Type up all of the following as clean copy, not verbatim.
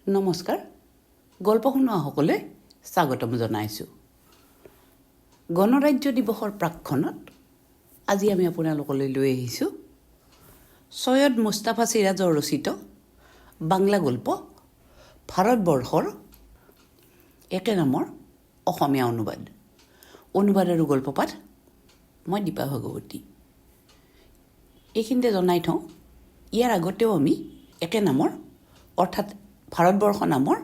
নমস্কাৰ গল্প শুনোৱাসকলে স্বাগতম জনাইছোঁ গণৰাজ্য দিৱসৰ প্ৰাকক্ষণত আজি আমি আপোনালোকলৈ লৈ আহিছোঁ সৈয়দ মুস্তাফা চিৰাজৰ ৰচিত বাংলা গল্প ভাৰতবৰ্ষৰ একে নামৰ অসমীয়া অনুবাদ আৰু গল্পপাঠ মই দীপা ভাগৱতী। এইখিনিতে জনাই থওঁ ইয়াৰ আগতেও আমি একে নামৰ অৰ্থাৎ ভাৰতবৰ্ষ নামৰ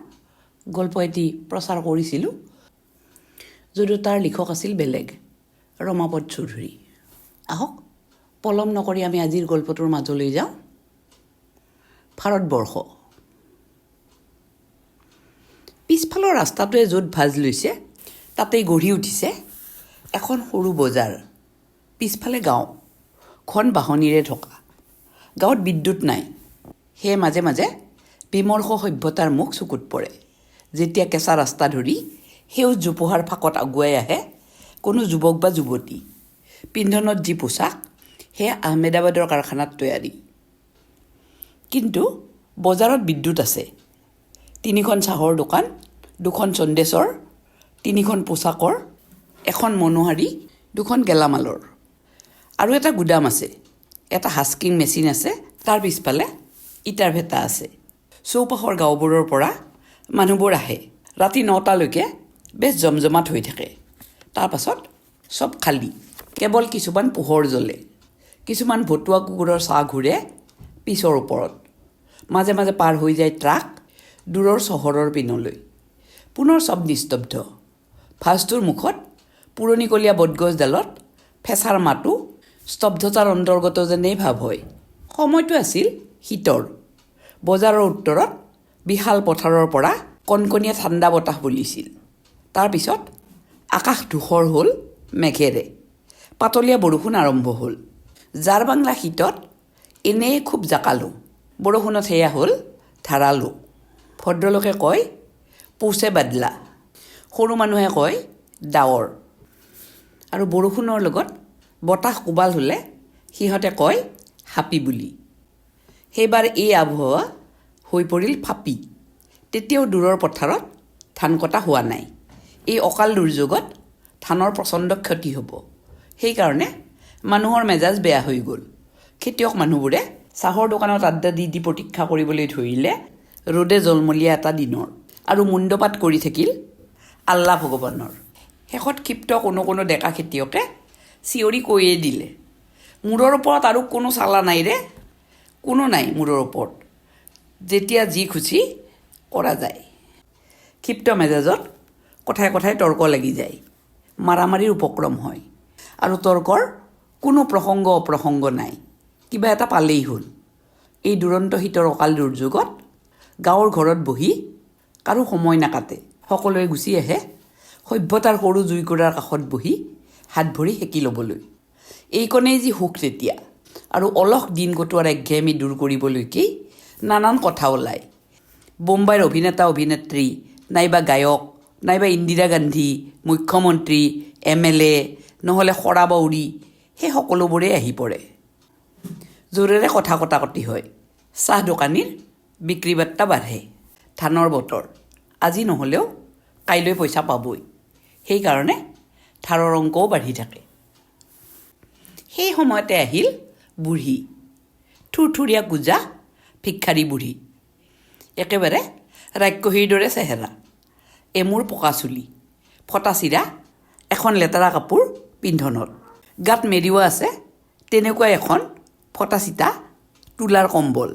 গল্প এটি প্ৰচাৰ কৰিছিলোঁ, যদিও তাৰ লিখক আছিল বেলেগ ৰমাপদ চৌধুৰী। আহক পলম নকৰি আমি আজিৰ গল্পটোৰ মাজলৈ যাওঁ। ভাৰতবৰ্ষ। পিছফালৰ ৰাস্তাটোৱে য'ত ভাজ লৈছে তাতেই গঢ়ি উঠিছে এখন সৰু বজাৰ। পিছফালে গাঁও, ঘন বাহনিৰে থকা। গাঁৱত বিদ্যুৎ নাই, সেয়ে মাজে মাজে বিমৰ্ষ সভ্যতাৰ মুখ চকুত পৰে। যেতিয়া কেঁচা ৰাস্তা ধৰি সেউজ জোপোহাৰ ফাকত আগুৱাই আহে কোনো যুৱক বা যুৱতী। পিন্ধনত যি পোচাক সেয়া আহমেদাবাদৰ কাৰখানাত তৈয়াৰী। কিন্তু বজাৰত বিদ্যুৎ আছে। 3খন চাহৰ দোকান, 2খন চন্দেশ্বৰ, 3খন পোচাকৰ, 1খন মনোহাৰী, 2খন গেলামালৰ। আৰু এটা গুদাম আছে, এটা হাস্কিং মেচিন আছে, তাৰ পিছফালে ইটাৰ ভেটা আছে। চৌপাশৰ গাঁওবোৰৰ পৰা মানুহবোৰ আহে। ৰাতি 9টালৈকে বেছ জমজমাট হৈ থাকে। তাৰপাছত চব খালী, কেৱল কিছুমান পোহৰ জ্বলে। কিছুমান ভতুৱা কুকুৰৰ ছাঁ ঘূৰে পিছৰ ওপৰত। মাজে মাজে পাৰ হৈ যায় ট্ৰাক দূৰৰ চহৰৰ পিনলৈ। পুনৰ চব নিস্তব্ধ। ভাজটোৰ মুখত পুৰণিকলীয়া বটগছডালত ফেঁচাৰ মাতো স্তব্ধতাৰ অন্তৰ্গত যেনেই ভাৱ হয়। সময়টো আছিল শীতৰ। বজাৰৰ উত্তৰত বিশাল পথাৰৰ পৰা কণকণীয়া ঠাণ্ডা বতাহ বলিছিল। তাৰপিছত আকাশ ধূসৰ হ'ল মেঘেৰে। পাতলীয়া বৰষুণ আৰম্ভ হ'ল। জাৰ বাংলা শীতত এনেই খুব জাকালোঁ। বৰষুণত সেয়া হ'ল ধাৰালো। ভদ্ৰলোকে কয় পৌছে বাদলা, সৰু মানুহে কয় ডাৱৰ। আৰু বৰষুণৰ লগত বতাহ কোবাল হ'লে সিহঁতে কয় হাপি বুলি। সেইবাৰ এই আবহাৱা হৈ পৰিল ফাপি। তেতিয়াও দূৰৰ পথাৰত ধান কটা হোৱা নাই। এই অকাল দুৰ্যোগত ধানৰ প্ৰচণ্ড ক্ষতি হ'ব। সেইকাৰণে মানুহৰ মেজাজ বেয়া হৈ গ'ল। খেতিয়ক মানুহবোৰে চাহৰ দোকানত আড্ডা দি প্ৰতীক্ষা কৰিবলৈ ধৰিলে ৰ'দে জলমলীয়া এটা দিনৰ, আৰু মুণ্ডপাত কৰি থাকিল আল্লাহ ভগৱানৰ। শেষত ক্ষিপ্ত কোনো ডেকা খেতিয়কে চিঞৰি কৈয়ে দিলে, মূৰৰ ওপৰত আৰু কোনো চালা নাই ৰে, কোনো নাই মূৰৰ ওপৰত, যেতিয়া যি খুচি কৰা যায়। ক্ষিপ্ত মেজাজত কথাই কথাই তৰ্ক লাগি যায়। মাৰামাৰীৰ উপক্ৰম হয়। আৰু তৰ্কৰ কোনো প্ৰসংগ অপ্ৰসংগ নাই। কিবা এটা পালেই হ'ল। এই দুৰন্ত শীতৰ অকাল দুৰ্যোগত গাঁৱৰ ঘৰত বহি কাৰো সময় নাকাটে। সকলোৱে গুচি আহে সভ্যতাৰ সৰু জুইকুৰাৰ কাষত বহি হাত ভৰি সেকি ল'বলৈ। এইকণেই যি সুখ তেতিয়া। আৰু অলস দিন কটোৱাৰ একঘেয়েমি দূৰ কৰিবলৈকেই নানান কথা ওলায়। বোম্বাইৰ অভিনেতা অভিনেত্ৰী, নাইবা গায়ক, নাইবা ইন্দিৰা গান্ধী, মুখ্যমন্ত্ৰী, MLA, নহ'লে সৰা বাউৰী, সেই সকলোবোৰেই আহি পৰে। জোৰেৰে কথা কটাকটি হয়। চাহ দোকানীৰ বিক্ৰী বাৰ্তা বাঢ়ে। ধানৰ বতৰ, আজি নহ'লেও কাইলৈ পইচা পাবই। সেইকাৰণে ধাৰৰ অংকও বাঢ়ি থাকে। সেই সময়তে আহিল বুঢ়ী, থুৰথুৰীয়া কোজা ভিক্ষাৰী বুঢ়ী। একেবাৰে ৰাক্ষসীৰ দৰে চেহেৰা। এমূৰ পকা চুলি, ফটা চিৰা, এখন লেতেৰা কাপোৰ পিন্ধনত। গাত মেৰিওৱা আছে তেনেকুৱা এখন ফটা চিটা তোলাৰ কম্বল।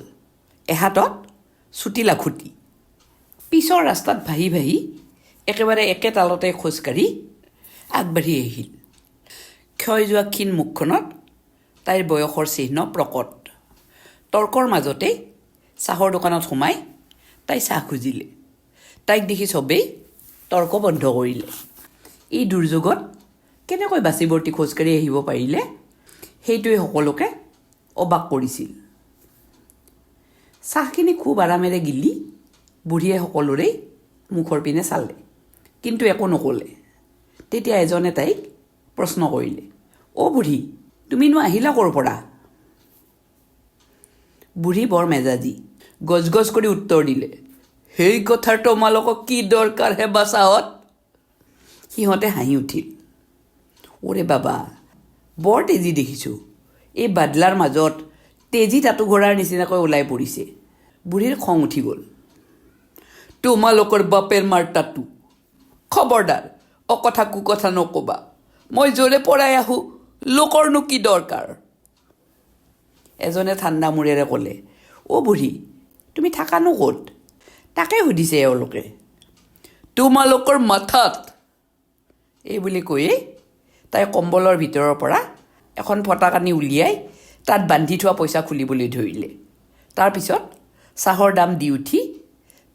এহাতত চুটি লাখুটি। পিছৰ ৰাস্তাত ভাহি ভাহি একেবাৰে একে তালতে খোজকাঢ়ি আগবাঢ়ি আহিল। ক্ষয় যোৱা ক্ষীণ মুখখনত তাইৰ বয়সৰ চিহ্ন প্ৰকট। তৰ্কৰ মাজতেই চাহৰ দোকানত সোমাই তাই চাহ খুজিলে। তাইক দেখি চবেই তৰ্ক বন্ধ কৰিলে। এই দুৰ্যোগত কেনেকৈ বাচি বৰ্তি খোজকাঢ়ি আহিব পাৰিলে, সেইটোৱে সকলোকে অবাক কৰিছিল। চাহখিনি খুব আৰামেৰে গিলি বুঢ়ীয়ে সকলোৰেই মুখৰ পিনে চালে, কিন্তু একো নক'লে। তেতিয়া এজনে তাইক প্ৰশ্ন কৰিলে, অ' বুঢ়ী, তুমিনো আহিলা ক'ৰ পৰা? বুঢ়ী বৰ মেজাজি, গজ গজ কৰি উত্তৰ দিলে, সেই কথাৰ তোমালোকক কি দৰকাৰ হে বাচাহঁত? সিহঁতে হাঁহি উঠিল। ওৰে বাবা, বৰ তেজি দেখিছোঁ। এই বাদলাৰ মাজত তেজি তাতু ঘোঁৰাৰ নিচিনাকৈ ওলাই পৰিছে। বুঢ়ীৰ খং উঠি গ'ল। তোমালোকৰ বাপেৰ মাৰ তাতু। খবৰদাৰ, অকথা কুকথা নক'বা। মই য'ৰে পৰাই আহোঁ, লোকৰনো কি দৰকাৰ? এজনে ঠাণ্ডা মূৰেৰে ক'লে, অ' বুঢ়ী, তুমি থাকানো ক'ত? তাকে সুধিছে এওঁলোকে। তোমালোকৰ মাথাত। এই বুলি কৈয়ে তাই কম্বলৰ ভিতৰৰ পৰা এখন ফটা কানি উলিয়াই তাত বান্ধি থোৱা পইচা খুলিবলৈ ধৰিলে। তাৰপিছত চাহৰ দাম দি উঠি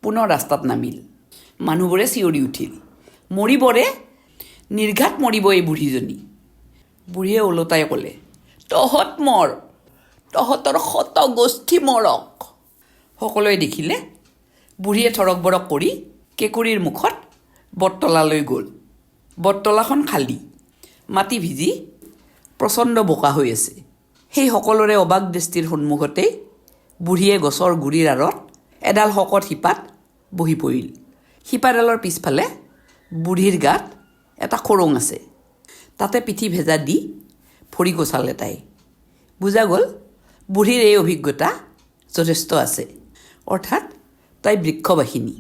পুনৰ ৰাস্তাত নামিল। মানুহবোৰে চিঞৰি উঠিল, মৰিবৰে, নিৰ্ঘাত মৰিব এই বুঢ়ীজনী। বুঢ়ীয়ে ওলোটাই ক'লে, তহঁত মৰ, তহঁতৰ শত গোষ্ঠী মৰক। সকলোৱে দেখিলে বুঢ়ীয়ে থৰক বৰক কৰি কেঁকুৰীৰ মুখত বটতলালৈ গ'ল। বটতলাখন খালী, মাটি ভিজি প্ৰচণ্ড বোকা হৈ আছে। সেই সকলোৰে অবাক দৃষ্টিৰ সন্মুখতেই বুঢ়ীয়ে গছৰ গুৰিৰ আঁৰত এডাল শকত শিপাত বহি পৰিল। শিপাডালৰ পিছফালে বুঢ়ীৰ গাত এটা খোৰোং আছে। তাতে পিঠি ভেজা দি ভৰি কচালে তাই। বুজা গ'ল বুঢ়ীৰ এই অভিজ্ঞতা যথেষ্ট আছে, অৰ্থাৎ তাই বৃক্ষবাসিনী।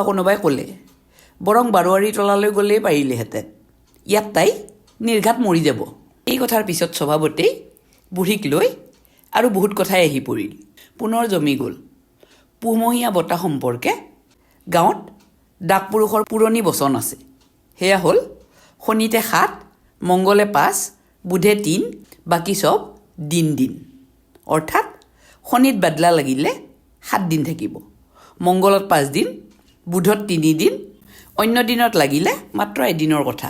কোনোবাই ক'লে, বৰং বাৰোৱাৰী তলালৈ গ'লেই পাৰিলেহেঁতেন, ইয়াত তাই নিৰ্ঘাত মৰি যাব। এই কথাৰ পিছত স্বভাৱতেই বুঢ়ীক লৈ আৰু বহুত কথাই আহি পৰিল। পুনৰ জমি গ'ল পুহমহীয়া বঁটা সম্পৰ্কে। গাঁৱত ডাক পুৰুষৰ পুৰণি বচন আছে। সেয়া হ'ল, শনিতে 7, মংগলে 5, বুধে 3, বাকী চব দিন। অৰ্থাৎ শনিত বাদলা লাগিলে 7 দিন থাকিব, মংগলত 5 দিন, বুধত 3 দিন, অন্য দিনত লাগিলে মাত্ৰ এদিনৰ কথা।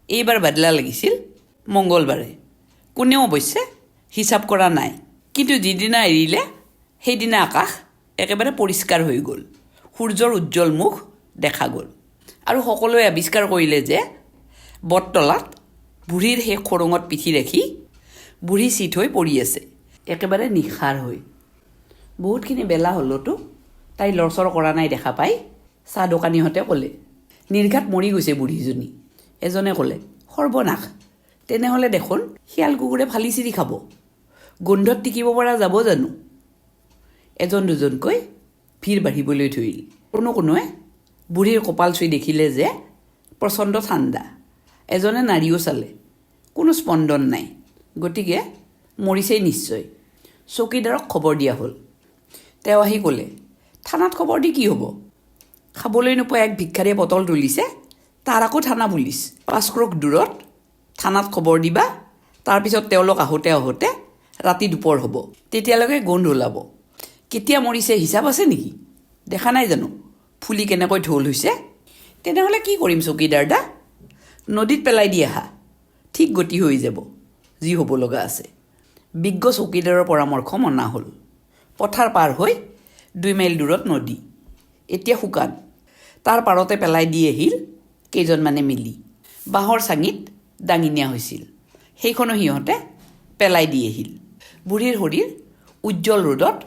এইবাৰ বাদলা লাগিছিল মংগলবাৰে। কোনেও অৱশ্যে হিচাপ কৰা নাই, কিন্তু যিদিনা এৰিলে সেইদিনা আকাশ একেবাৰে পৰিষ্কাৰ হৈ গ'ল। সূৰ্যৰ উজ্জ্বল মুখ দেখা গ'ল। আৰু সকলোৱে আৱিষ্কাৰ কৰিলে যে বটতলাত বুঢ়ীৰ সেই খোৰোঙত পিঠি ৰাখি বুঢ়ী চিত হৈ পৰি আছে, একেবাৰে নিশাৰ হৈ। বহুতখিনি বেলা হ'লতো তাই লৰচৰ কৰা নাই দেখা পাই চাহ দোকানীহঁতে ক'লে, নিৰ্ঘাত মৰি গৈছে বুঢ়ীজনী। এজনে ক'লে, সৰ্বনাশ, তেনেহ'লে দেখোন শিয়াল কুকুৰে ফালি চিৰি খাব, গোন্ধত টিকিব পৰা যাব জানো? এজন দুজনকৈ ভিৰ বাঢ়িবলৈ ধৰিল। কোনোৱে বুঢ়ীৰ কপাল চুই দেখিলে যে প্ৰচণ্ড ঠাণ্ডা। এজনে নাড়ীও চালে, কোনো স্পন্দন নাই, গতিকে মৰিছেই নিশ্চয়। চকীদাৰক খবৰ দিয়া হ'ল। তেওঁ আহি ক'লে, থানাত খবৰ দি কি হ'ব? খাবলৈ নোপোৱা এক ভিক্ষাৰীয়ে বটল তুলিছে, তাৰ আকৌ থানা পুলিচ। 5 ক্ৰোক দূৰত থানাত খবৰ দিবা, তাৰপিছত তেওঁলোক আহোঁতে ৰাতি দুপৰ হ'ব। তেতিয়ালৈকে গোন্ধ ওলাব। কেতিয়া মৰিছে হিচাপ আছে নেকি? দেখা নাই জানো ফুলি কেনেকৈ ঢোল হৈছে? তেনেহ'লে কি কৰিম চকীদাৰ দা? নদীত পেলাই দি আহা, ঠিক গতি হৈ যাব যি হ'ব লগা আছে। বিজ্ঞ চকীদাৰৰ পৰামৰ্শ মনা হ'ল। পথাৰ পাৰ হৈ 2 মাইল দূৰত নদী, এতিয়া শুকান। তাৰ পাৰতে পেলাই দি আহিল কেইজনমানে মিলি। বাঁহৰ চাঙিত দাঙি নিয়া হৈছিল, সেইখনো সিহঁতে পেলাই দি আহিল। বুঢ়ীৰ শৰীৰ উজ্জ্বল ৰ'দত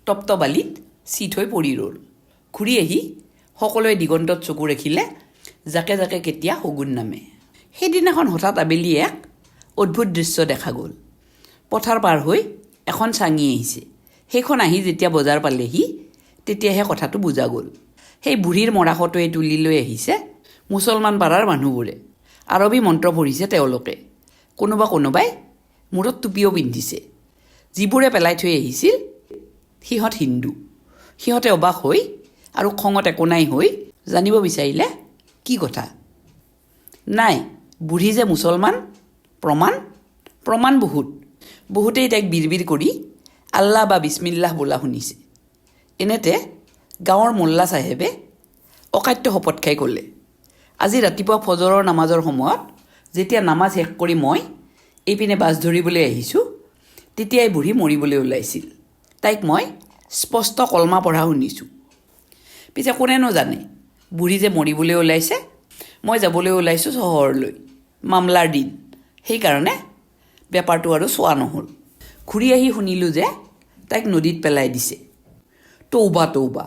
তপ্ত বালিত চিত হৈ পৰি ৰ'ল। ঘূৰি আহি সকলোৱে দিগন্তত চকু ৰাখিলে, জাকে জাকে কেতিয়া শগুন নামে। সেইদিনাখন হঠাৎ আবেলি এক অদ্ভুত দৃশ্য দেখা গ'ল। পথাৰ পাৰ হৈ এখন চাঙি আহিছে। সেইখন আহি যেতিয়া বজাৰ পালেহি, তেতিয়াহে কথাটো বুজা গ'ল। সেই বুঢ়ীৰ মৰাশটোৱে তুলি লৈ আহিছে মুছলমান পাৰাৰ মানুহবোৰে। আৰবী মন্ত্ৰ পঢ়িছে তেওঁলোকে। কোনোবাই মূৰত টুপিও পিন্ধিছে। যিবোৰে পেলাই থৈ আহিছিল সিহঁত হিন্দু। সিহঁতে অবাক হৈ আৰু খঙত একো নাই হৈ জানিব বিচাৰিলে, কি কথা? নাই, বুঢ়ী যে মুছলমান। প্ৰমাণ বহুতেই তাইক বিৰবিৰ কৰি আল্লাহ বা বিছমিল্লাহ বোলা শুনিছে। এনেতে গাঁৱৰ মোল্লা চাহেবে অকাট্য শপত খাই ক'লে, আজি ৰাতিপুৱা ফজৰৰ নামাজৰ সময়ত যেতিয়া নামাজ শেষ কৰি মই এইপিনে বাছ ধৰিবলৈ আহিছোঁ, তেতিয়াই বুঢ়ী মৰিবলৈ ওলাইছিল। তাইক মই স্পষ্ট কলমা পঢ়া শুনিছোঁ। পিছে কোনেনো জানে বুঢ়ী যে মৰিবলৈ ওলাইছে? মই যাবলৈ ওলাইছোঁ চহৰলৈ, মামলাৰ দিন, সেইকাৰণে বেপাৰটো আৰু চোৱা নহ'ল। ঘূৰি আহি শুনিলোঁ যে তাইক নদীত পেলাই দিছে। তৌবা,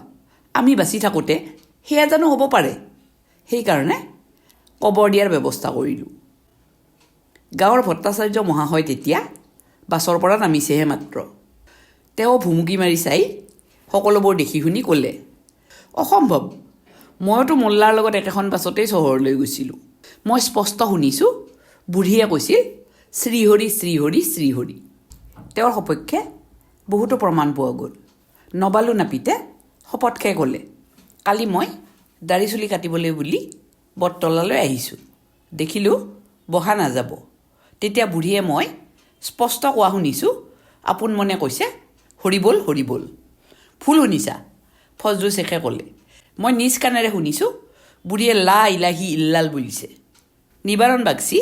আমি বাচি থাকোঁতে সেয়া জানো হ'ব পাৰে? সেইকাৰণে কবৰ দিয়াৰ ব্যৱস্থা কৰিলোঁ। গাঁৱৰ ভট্টাচাৰ্য মহাশয় তেতিয়া বাছৰ পৰা নামিছেহে মাত্ৰ। তেওঁ ভুমুকি মাৰি চাই সকলোবোৰ দেখি শুনি ক'লে, অসম্ভৱ, মইতো মোল্লাৰ লগত একেখন বাছতেই চহৰলৈ গৈছিলোঁ। মই স্পষ্ট শুনিছোঁ বুঢ়ীয়ে কৈছিল শ্ৰীহৰি শ্ৰীহৰি শ্ৰীহৰি। তেওঁৰ সপক্ষে বহুতো প্ৰমাণ পোৱা গ'ল। নবালো নাপিতে শপত খাই ক'লে, কালি মই দাড়ি চুলি কাটিবলৈ বুলি বটতলালৈ আহিছোঁ। দেখিলোঁ বহা নাযাব। তেতিয়া বুঢ়ীয়ে মই স্পষ্ট কোৱা শুনিছোঁ আপোন মনে কৈছে হৰি বল হৰি বল। ভুল শুনিছা, ফজলু শ্বেখে ক'লে। মই নিজ কাণেৰে শুনিছোঁ বুঢ়ীয়ে লা ইলাহি ইল্লাল বুলিছে। নিবাৰণ বাগচি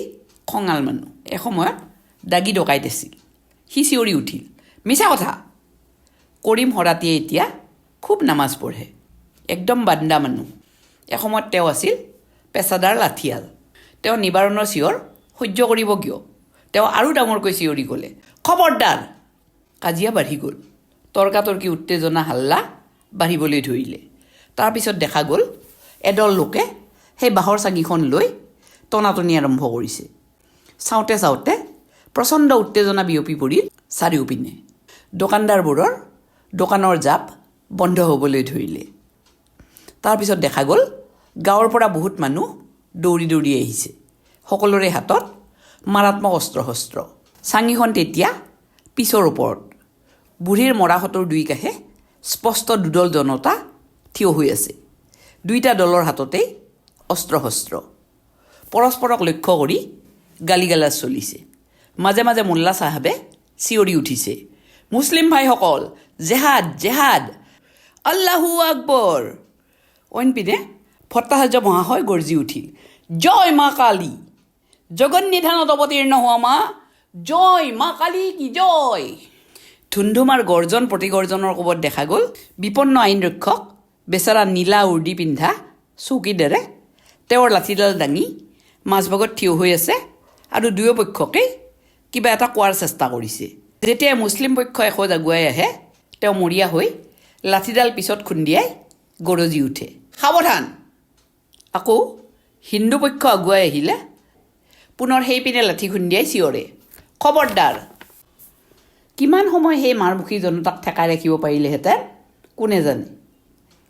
খঙাল মানুহ, এসময়ত দাগী ডকাইত আছিল। সি চিঞৰি উঠিল, মিছা কথা। কৰিম হৰাটিয়ে এতিয়া খুব নামাজ পঢ়ে, একদম বান্দা মানুহ। এসময়ত তেওঁ আছিল পেচাদাৰ লাঠিয়াল। তেওঁ নিবাৰণৰ চিঞৰ সহ্য কৰিব কিয়? তেওঁ আৰু ডাঙৰকৈ চিঞৰি ক'লে, খবৰদাৰ। কাজিয়া বাঢ়ি গ'ল। তৰ্কাতৰ্কি উত্তেজনা হাল্লা বাঢ়িবলৈ ধৰিলে। তাৰপিছত দেখা গ'ল এদল লোকে সেই বাঁহৰ চাঙিখন লৈ টনাটনি আৰম্ভ কৰিছে। চাওঁতে চাওঁতে প্ৰচণ্ড উত্তেজনা বিয়পি পৰিল চাৰিওপিনে। দোকানদাৰবোৰৰ দোকানৰ জাপ বন্ধ হ'বলৈ ধৰিলে। তাৰপিছত দেখা গ'ল গাঁৱৰ পৰা বহুত মানুহ দৌৰি দৌৰি আহিছে। সকলোৰে হাতত মাৰাত্মক অস্ত্ৰ শস্ত্ৰ। চাঙিখন তেতিয়া পিছৰ ওপৰত। বুঢ়ীৰ মৰাশটোৰ দুই কাষে স্পষ্ট দুদল জনতা থিয় হৈ আছে। দুইটা দলৰ হাততেই অস্ত্ৰ শস্ত্ৰ। পৰস্পৰক লক্ষ্য কৰি গালি গালাজ চলিছে। মাজে মাজে মোল্লা চাহাবে চিঞৰি উঠিছে, মুছলিম ভাইসকল, জেহাদ জেহাদ, আল্লাহু আকবৰ। অইনপিনে ভট্টাচাৰ্য মহাশয় গৰ্জি উঠিল, জয় মা কালী, জগন্নিধানত অৱতীৰ্ণ হোৱা মা, জয় মা কালী কি জয়। ধুমধুমাৰ গৰ্জন প্ৰতিগৰ্জনৰ কোবত দেখা গ'ল বিপন্ন আইন ৰক্ষক বেচাৰা নীলা উৰ্দি পিন্ধা চৌকীদাৰে তেওঁৰ লাঠিডাল দাঙি মাজভাগত থিয় হৈ আছে আৰু দুয়ো পক্ষকেই কিবা এটা কোৱাৰ চেষ্টা কৰিছে। যেতিয়া মুছলিম পক্ষ এখোজ আগুৱাই আহে তেওঁ মৰিয়া হৈ লাঠিডাল পিছত খুন্দিয়াই গৰজি উঠে, সাৱধান। আকৌ হিন্দু পক্ষ আগুৱাই আহিলে পুনৰ সেইপিনে লাঠি খুন্দিয়াই চিঞৰে, খবৰদাৰ। কিমান সময় সেই মাৰমুখী জনতাক ঠেকাই ৰাখিব পাৰিলেহেঁতেন কোনে জানে।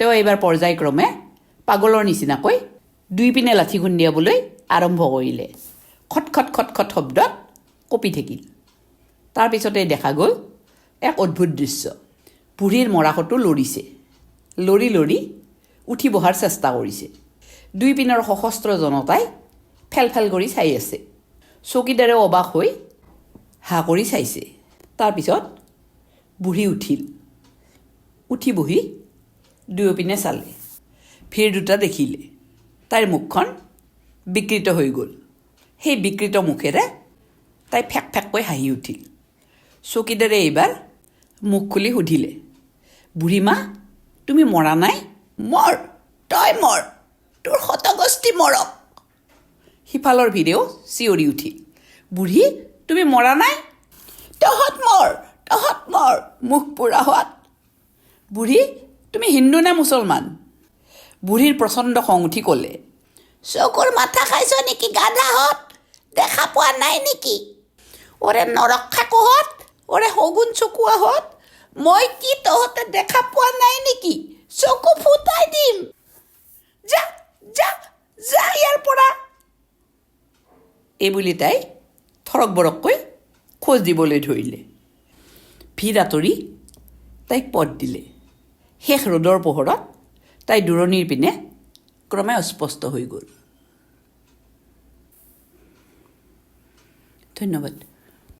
তেওঁ এইবাৰ পৰ্যায়ক্ৰমে পাগলৰ নিচিনাকৈ দুইপিনে লাঠি খুন্দিয়াবলৈ আৰম্ভ কৰিলে। খটখট খটখট শব্দত কঁপি থাকিল। তাৰপিছতে দেখা গ'ল এক অদ্ভুত দৃশ্য। বুঢ়ীৰ মৰাশটো লৰিছে, লৰি লৰি উঠি বহাৰ চেষ্টা কৰিছে। দুইপিনৰ সশস্ত্ৰ জনতাই ফেল ফেল কৰি চাই আছে। চকীদাৰেও অবাক হৈ হা কৰি চাইছে। তাৰপিছত বুঢ়ী উঠিল। উঠি বহি দুয়োপিনে চালে। ভিৰ দুটা দেখিলে। তাইৰ মুখখন বিকৃত হৈ গ'ল। সেই বিকৃত মুখেৰে তাই ফেক ফেককৈ হাঁহি উঠিল। চকীদাৰে এইবাৰ মুখ খুলি সুধিলে, বুঢ়ীমা তুমি মৰা নাই? মৰ, তই মৰ, তোৰ শতগোষ্ঠী মৰক। সিফালৰ ভিৰেও চিঞৰি উঠিল, বুঢ়ী তুমি মৰা নাই? তহঁত মৰ, তহঁত মৰ, মুখ পুৰা হোৱাত। বুঢ়ী তুমি হিন্দু নে মুছলমান? বুঢ়ীৰ প্ৰচণ্ড খং উঠি ক'লে, চকুৰ মাথা খাইছ নেকি গাধাহঁত? দেখা পোৱা নাই নেকি? ওৰে নৰক্ষা কোহঁত, ওৰে শগুন চকুৱাহঁত, মই কি তহঁতে দেখা পোৱা নাই নেকি? চকু ফুটাই দিম, যা যা যা ইয়াৰ পৰা। এইবুলি তাই থৰক বৰককৈ খোজ দিবলৈ ধৰিলে। ভিৰ আঁতৰি তাইক পথ দিলে। শেষ ৰ'দৰ পোহৰত তাই দূৰণিৰ পিনে ক্ৰমে অস্পষ্ট হৈ গ'ল। ধন্যবাদ।